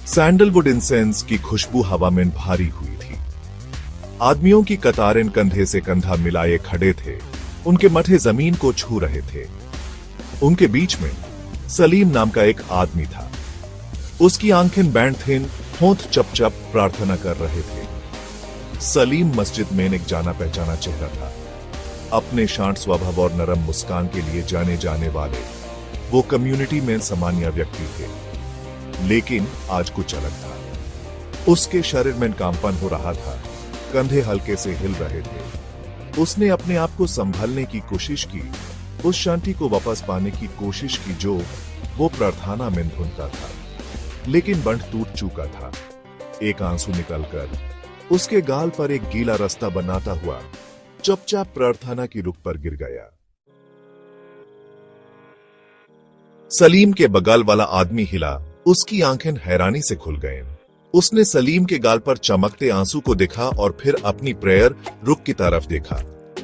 Sandalwood incense की खुशबू हवा में भारी हुई थी। आदमियों की कतारें कंधे से कंधा मिलाए खड़े थे, उनके मथे जमीन को छू रहे थे। उनके बीच में सलीम नाम का एक आदमी था। उसकी आंखें बैंड थीं, होंठ चप-चप प्रार्थना कर रहे थे। सलीम मस्जिद में एक जाना पहचाना चेहरा था। अपने शांत स्वभाव और नरम मुस्कान के लिए जाने जाने वाले वो कम्युनिटी में सामान्य व्यक्ति थे। लेकिन आज कुछ अलग था। उसके शरीर में कंपन हो रहा था, कंधे हल्के से हिल रहे थे। उसने अपने आप को संभालने की कोशिश की, उस शांति को वापस पाने की कोशिश की जो वो प्रार्थना में ढूंढता था। लेकिन बंध टूट चुका था। एक आंसू निकलकर उसके गाल पर एक गीला रास्ता बनाता हुआ चुपचाप प्रार्थना की रुख पर गिर गया। सलीम के बगल वाला आदमी हिला, उसकी आंखें हैरानी से खुल गईं। उसने सलीम के गाल पर चमकते आंसू को देखा और फिर अपनी प्रेयर रुख की तरफ देखा।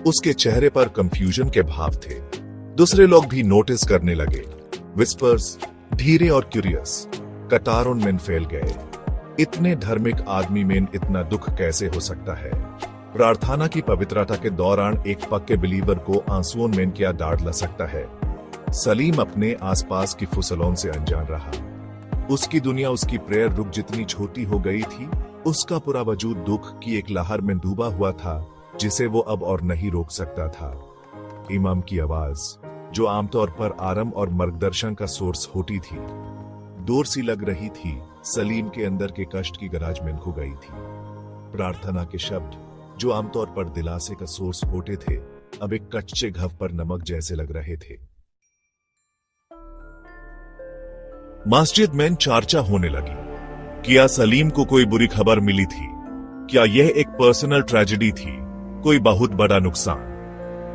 उसके चेहरे पर कंफ्यूजन के भाव थे। दूसरे लोग भी नोटिस करने लगे। विस्पर्स धीरे और क्यूरियस कतारों में फैल गए। इतने धार्मिक आदमी में इतना दुख कैसे हो सकता है? प्रार्थना की पवित्रता के दौरान एक पक्के बिलीवर को आंसुओं में क्या डांट ला सकता है? सलीम अपने आसपास की फुसलों से अनजान रहा। उसकी दुनिया, उसकी प्रेयर रुक जितनी छोटी हो गई थी, उसका पूरा वजूद दुख की एक लहर में डूबा हुआ था जिसे वो अब और नहीं रोक सकता था। इमाम की आवाज, जो आमतौर पर आराम और मार्गदर्शन का सोर्स होती थी, दूर सी लग रही थी, सलीम के अंदर के कष्ट की गराज में खो गई थी। प्रार्थना के शब्द, जो आमतौर पर दिलासे का सोर्स होते थे, अब एक कच्चे घाव पर नमक जैसे लग रहे थे। मस्जिद में चर्चा होने लगी। क्या सलीम को कोई बुरी खबर मिली थी? क्या यह एक पर्सनल ट्रेजेडी थी? कोई बहुत बड़ा नुकसान?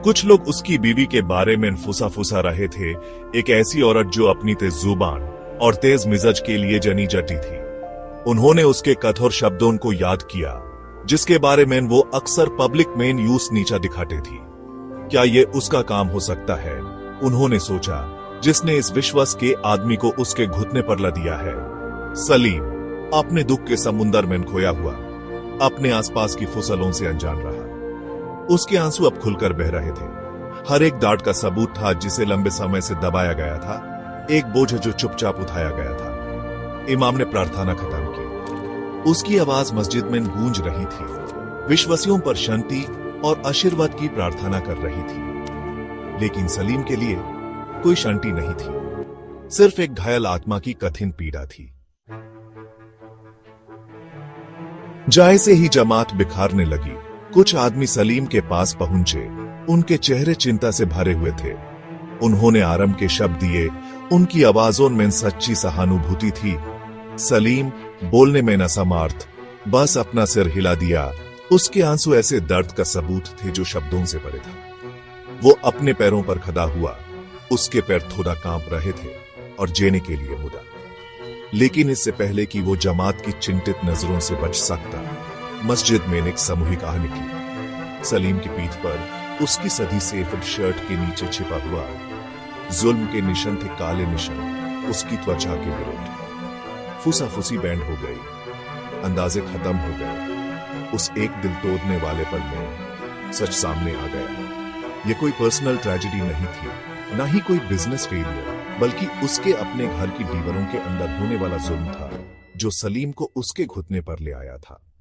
कुछ लोग उसकी बीवी के बारे में फुसा रहे थे, एक ऐसी औरत जो अपनी तेज जुबान और तेज मिजाज के लिए जानी जाती थी। उन्होंने उसके कठोर शब्दों को याद किया, जिसके बारे में वो अक्सर पब्लिक में यूं नीचा दिखाते थी। क्या ये उसका काम हो सकता है? उन्होंने सोचा, जिसने इस विश्वास के आदमी को उसके घुटने पर ला दिया है। सलीम अपने दुख के समुंदर में खोया हुआ, अपने आसपास की फुसलों से अनजान रहा। उसके आंसू अब खुलकर बह रहे थे। हर एक डांट का सबूत था जिसे लंबे समय से दबाया गया था, एक बोझ जो चुपचाप उठाया गया था। इमाम ने प्रार्थना खत्म की। उसकी आवाज मस्जिद में गूंज रही थी, विश्वासियों पर शांति और आशीर्वाद की प्रार्थना कर रही थी। लेकिन सलीम के लिए कोई शांति नहीं थी, सिर्फ एक घायल आत्मा की कठिन पीड़ा थी। जैसे ही जमात बिखारने लगी, कुछ आदमी सलीम के पास पहुंचे। उनके चेहरे चिंता से भरे हुए थे। उन्होंने आराम के शब्द दिए, उनकी आवाजों में सच्ची सहानुभूति थी। सलीम बोलने में न समर्थ, बस अपना सिर हिला दिया। उसके आंसू ऐसे दर्द का सबूत थे जो शब्दों से परे था। वो अपने पैरों पर खड़ा हुआ, उसके पैर थोड़ा कांप रहे थे और जीने के लिए मुड़ा। लेकिन इससे पहले कि वो जमात की चिंतित नजरों से बच सकता, मस्जिद में एक सामूहिक आह निकली। सलीम की पीठ पर उसकी सदी सफेद शर्ट के नीचे छिपा हुआ जुल्म के निशान थे, काले निशान उसकी त्वचा के विरुद्ध। फुसाफुसी बैंड हो गई, अंदाजे खत्म हो गए। उस एक दिल तोड़ने वाले पल में सच सामने आ गया। ये कोई पर्सनल ट्रेजेडी नहीं थी, ना ही कोई बिजनेस फेलियर, बल्कि उसके अपने घर की दीवारों के अंदर होने वाला जुल्म था जो सलीम को उसके घुटने पर ले आया था।